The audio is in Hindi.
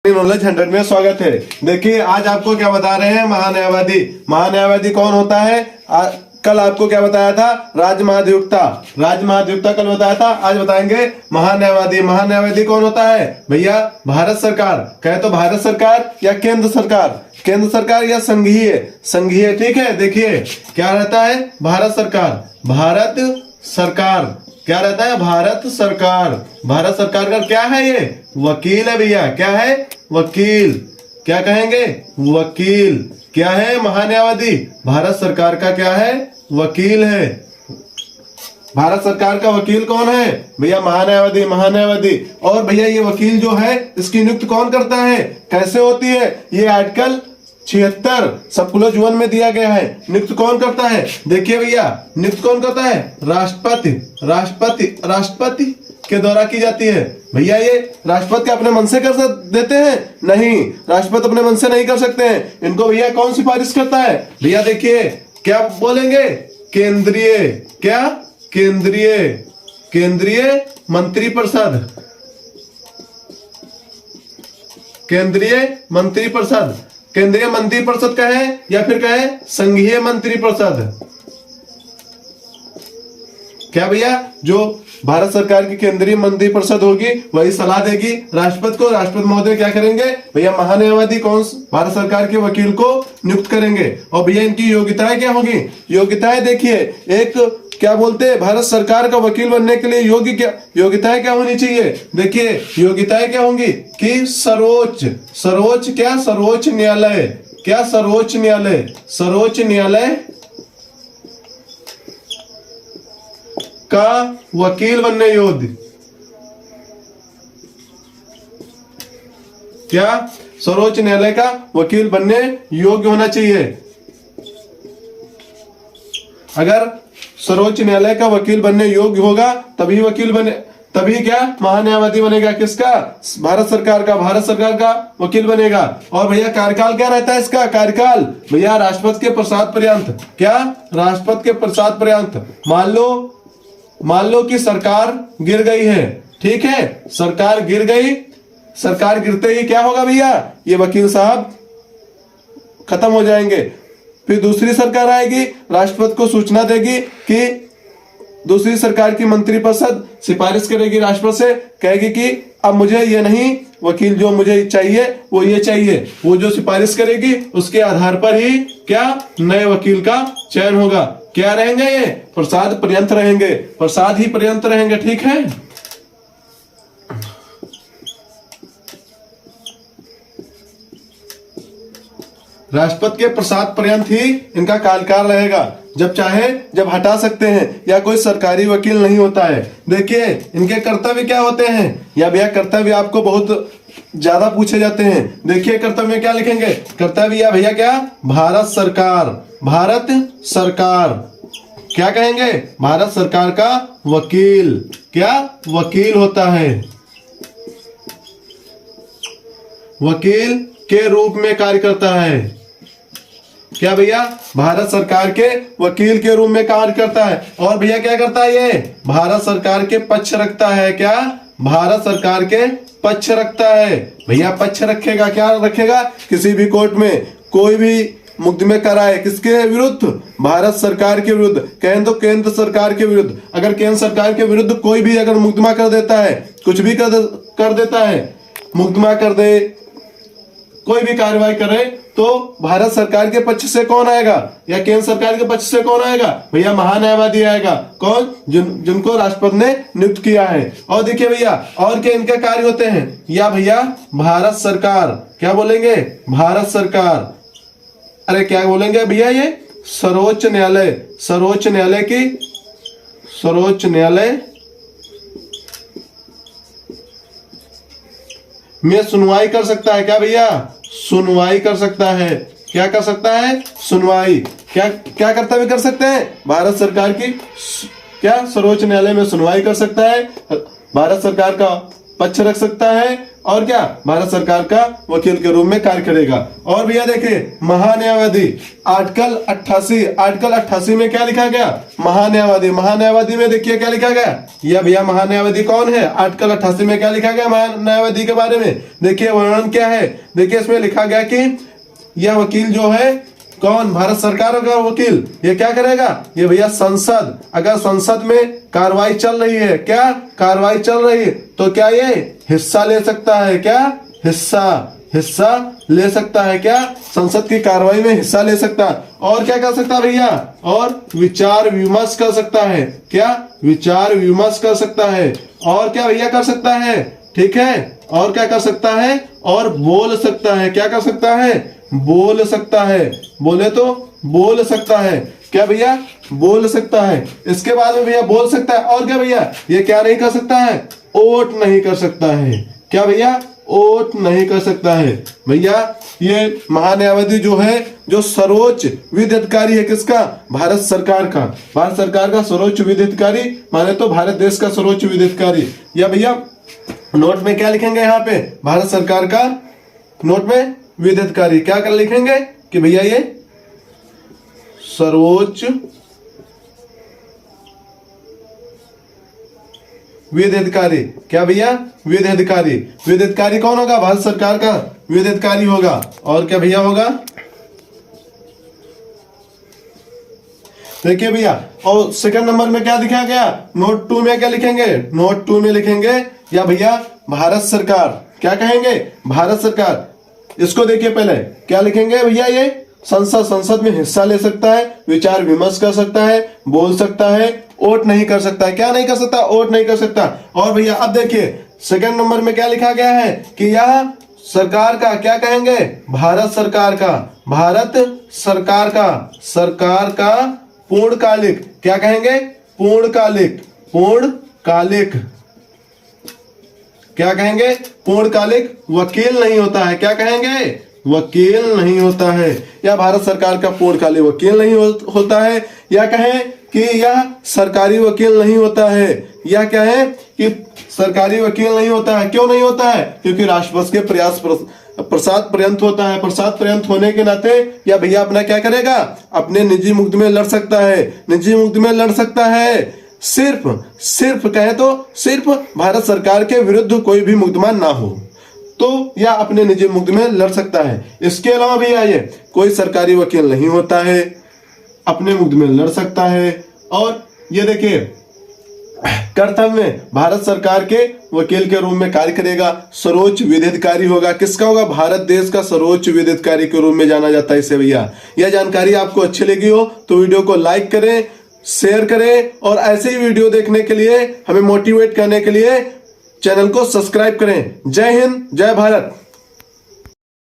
नॉलेज 100 में स्वागत है। देखिए आज आपको क्या बता रहे हैं, महान्यायवादी। महान्यायवादी कौन होता है? कल आपको क्या बताया था? राजमहाधिवक्ता। राजमहाधिवक्ता कल बताया था, आज बताएंगे महान्यायवादी। महान्यायवादी कौन होता है भैया? भारत सरकार। कहे तो भारत सरकार या केंद्र सरकार, केंद्र सरकार या संघीय, संघीय। ठीक है, देखिए क्या रहता है? भारत सरकार। भारत सरकार क्या रहता है? भारत सरकार। भारत सरकार का क्या है? ये वकील है भैया। क्या है? वकील। क्या कहेंगे? वकील। क्या है? महान्यायवादी। भारत सरकार का क्या है? वकील है। भारत सरकार का वकील कौन है भैया? महान्यायवादी। महान्यायवादी। और भैया ये वकील जो है इसकी नियुक्ति कौन करता है? कैसे होती है? ये आर्टिकल 76 सबक्लोज 1 में दिया गया है। नियुक्त कौन करता है? देखिए भैया, नियुक्त कौन करता है? राष्ट्रपति। राष्ट्रपति राष्ट्रपति के द्वारा की जाती है। भैया ये राष्ट्रपति अपने मन से कर देते हैं? नहीं, राष्ट्रपति अपने मन से नहीं कर सकते हैं। इनको भैया कौन सिफारिश करता है? भैया देखिए क्या बोलेंगे? केंद्रीय। क्या? केंद्रीय। केंद्रीय मंत्रिपरिषद। केंद्रीय मंत्रिपरिषद। केंद्रीय मंत्रिपरिषद का है या फिर का है? संघीय मंत्रिपरिषद। क्या भैया? जो भारत सरकार की केंद्रीय मंत्रिपरिषद होगी वही सलाह देगी राष्ट्रपति को। राष्ट्रपति महोदय क्या करेंगे भैया? महान्यायवादी कौन भारत सरकार के वकील को नियुक्त करेंगे। और भैया इनकी योग्यताएं क्या होगी? योग्यताएं देखिए, एक क्या बोलते हैं, भारत सरकार का वकील बनने के लिए योग्य क्या योग्यताएं क्या होनी चाहिए? देखिए योग्यताएं क्या होंगी कि सर्वोच्च, सर्वोच्च क्या? सर्वोच्च न्यायालय। क्या? सर्वोच्च न्यायालय। सर्वोच्च न्यायालय का वकील बनने योग्य। क्या? सर्वोच्च न्यायालय का वकील बनने योग्य होना चाहिए। अगर सर्वोच्च न्यायालय का वकील बनने योग्य होगा तभी वकील बने, तभी क्या? महान्यायवादी बनेगा। किसका? भारत सरकार का। भारत सरकार का वकील बनेगा। और भैया कार्यकाल क्या रहता है इसका? कार्यकाल भैया राष्ट्रपति के प्रसाद पर्यंत। क्या? राष्ट्रपति के प्रसाद पर्यंत। मान लो कि सरकार गिर गई है। ठीक है, सरकार गिर गई। सरकार गिरते ही क्या होगा भैया? ये वकील साहब खत्म हो जाएंगे। फिर दूसरी सरकार आएगी, राष्ट्रपति को सूचना देगी कि दूसरी सरकार की मंत्रिपरिषद सिफारिश करेगी राष्ट्रपति से, कहेगी कि अब मुझे ये नहीं, वकील जो मुझे चाहिए वो ये चाहिए। वो जो सिफारिश करेगी उसके आधार पर ही क्या? नए वकील का चयन होगा। क्या रहेंगे ये? प्रसाद पर्यंत रहेंगे। प्रसाद ही पर्यंत रहेंगे। ठीक है, राष्ट्रपति के प्रसाद पर्यंत ही इनका कार्यकाल रहेगा। जब चाहे जब हटा सकते हैं, या कोई सरकारी वकील नहीं होता है। देखिए इनके कर्तव्य क्या होते हैं, या भैया कर्तव्य आपको बहुत ज्यादा पूछे जाते हैं। देखिए कर्तव्य में क्या लिखेंगे? कर्तव्य या भैया क्या? भारत सरकार। भारत सरकार क्या कहेंगे? भारत सरकार का वकील। क्या? वकील होता है। वकील के रूप में कार्य करता है। क्या भैया? भारत सरकार के वकील के रूप में कार्य करता है। और भैया क्या करता है? ये भारत सरकार के पक्ष रखता है। क्या? भारत सरकार के पक्ष रखता है। भैया पक्ष रखेगा। क्या रखेगा? किसी भी कोर्ट में कोई भी मुकदमे कराए, किसके विरुद्ध? भारत सरकार के विरुद्ध। कहें तो केंद्र सरकार के विरुद्ध। अगर केंद्र सरकार के विरुद्ध कोई भी अगर मुकदमा कर देता है, कुछ भी कर देता है, मुकदमा कर दे, कोई भी कार्रवाई करे, तो भारत सरकार के पक्ष से कौन आएगा या केंद्र सरकार के पक्ष से कौन आएगा? भैया महान्यायवादी आएगा। कौन? जिनको राष्ट्रपति ने नियुक्त किया है। और देखिए भैया और क्या इनके कार्य होते हैं? या भैया भारत सरकार, क्या बोलेंगे? भारत सरकार, अरे क्या बोलेंगे भैया? ये सर्वोच्च न्यायालय। सर्वोच्च न्यायालय की, सर्वोच्च न्यायालय में सुनवाई कर सकता है। क्या भैया? सुनवाई कर सकता है। क्या कर सकता है? सुनवाई। क्या क्या कर्तव्य कर सकते हैं? भारत सरकार की क्या? सर्वोच्च न्यायालय में सुनवाई कर सकता है। भारत सरकार का पक्ष रख सकता है और क्या भारत सरकार का वकील के रूप में कार्य करेगा। और भैया देखिए महान्यायवादी आर्टिकल 88 में क्या लिखा गया, महान्यायवादी में देखिए क्या लिखा गया, यह भैया महान्यायवादी कौन है, आर्टिकल 88 में क्या लिखा गया महान्यायवादी के बारे में। देखिए वर्णन क्या है, देखिए इसमें लिखा गया कि यह वकील जो है कौन, भारत सरकार का वकील, ये क्या करेगा, ये भैया संसद, अगर संसद में कार्रवाई चल रही है, क्या कार्रवाई चल रही है, तो क्या ये हिस्सा ले सकता है, क्या हिस्सा ले सकता है, क्या संसद की कार्रवाई में हिस्सा ले सकता है। और क्या कर सकता है भैया, और विचार विमर्श कर सकता है, क्या विचार विमर्श कर सकता है। और क्या भैया कर सकता है, ठीक है, और क्या कर सकता है, और बोल सकता है, क्या कर सकता है, बोल सकता है, बोले तो बोल सकता है, क्या भैया बोल सकता है। इसके बाद में भैया बोल सकता है, और क्या भैया ये क्या नहीं कर सकता है, वोट नहीं कर सकता है, क्या भैया वोट नहीं कर सकता है। भैया ये महान्यायवादी जो है, जो सर्वोच्च विधि अधिकारी है, किसका, भारत सरकार का, भारत सरकार का सर्वोच्च विधि अधिकारी, माने तो भारत देश का सर्वोच्च विधि अधिकारी। या भैया नोट में क्या लिखेंगे, यहाँ पे भारत सरकार का नोट में विधि अधिकारी क्या कर लिखेंगे कि भैया ये सर्वोच्च विधि अधिकारी, क्या भैया विधि अधिकारी कौन होगा, भारत सरकार का विधि अधिकारी होगा। और क्या भैया होगा, देखिए भैया, और सेकंड नंबर में क्या दिखाया गया, नोट 2 में क्या लिखेंगे, नोट 2 में लिखेंगे या भैया भारत सरकार, क्या कहेंगे भारत सरकार। इसको देखिए पहले क्या लिखेंगे भैया, ये संसद में हिस्सा ले सकता है, विचार विमर्श कर सकता है, बोल सकता है, वोट नहीं कर सकता है, क्या नहीं कर सकता, वोट नहीं कर सकता। और भैया अब देखिए सेकंड नंबर में क्या लिखा गया है कि यह सरकार का, क्या कहेंगे भारत सरकार का पूर्णकालिक, क्या कहेंगे पूर्णकालिक, क्या कहेंगे पूर्णकालिक वकील नहीं होता है, क्या कहेंगे वकील नहीं होता है, या भारत सरकार का पूर्णकालिक वकील नहीं होता है, या कहें कि यह सरकारी वकील नहीं होता है, या क्या है कि सरकारी वकील नहीं होता है। क्यों नहीं होता है, क्योंकि राष्ट्रपति के प्रयास प्रसाद पर्यंत होता है, प्रसाद पर्यंत होने के नाते या भैया अपना क्या करेगा, अपने निजी मुकदमे लड़ सकता है, निजी मुकदमे लड़ सकता है, सिर्फ कहे तो सिर्फ भारत सरकार के विरुद्ध कोई भी मुकदमा ना हो तो या अपने निजी मुकदमे लड़ सकता है। इसके अलावा भी आइए कोई सरकारी वकील नहीं होता है, अपने मुकदमे लड़ सकता है। और ये देखिए कर्तव्य में भारत सरकार के वकील के रूप में कार्य करेगा, सर्वोच्च विधि अधिकारी होगा, किसका होगा, भारत देश का सर्वोच्च विधि अधिकारी के रूप में जाना जाता है इसे। भैया यह जानकारी आपको अच्छी लगी हो तो वीडियो को लाइक करें, शेयर करें, और ऐसे ही वीडियो देखने के लिए, हमें मोटिवेट करने के लिए चैनल को सब्सक्राइब करें। जय हिंद, जय भारत।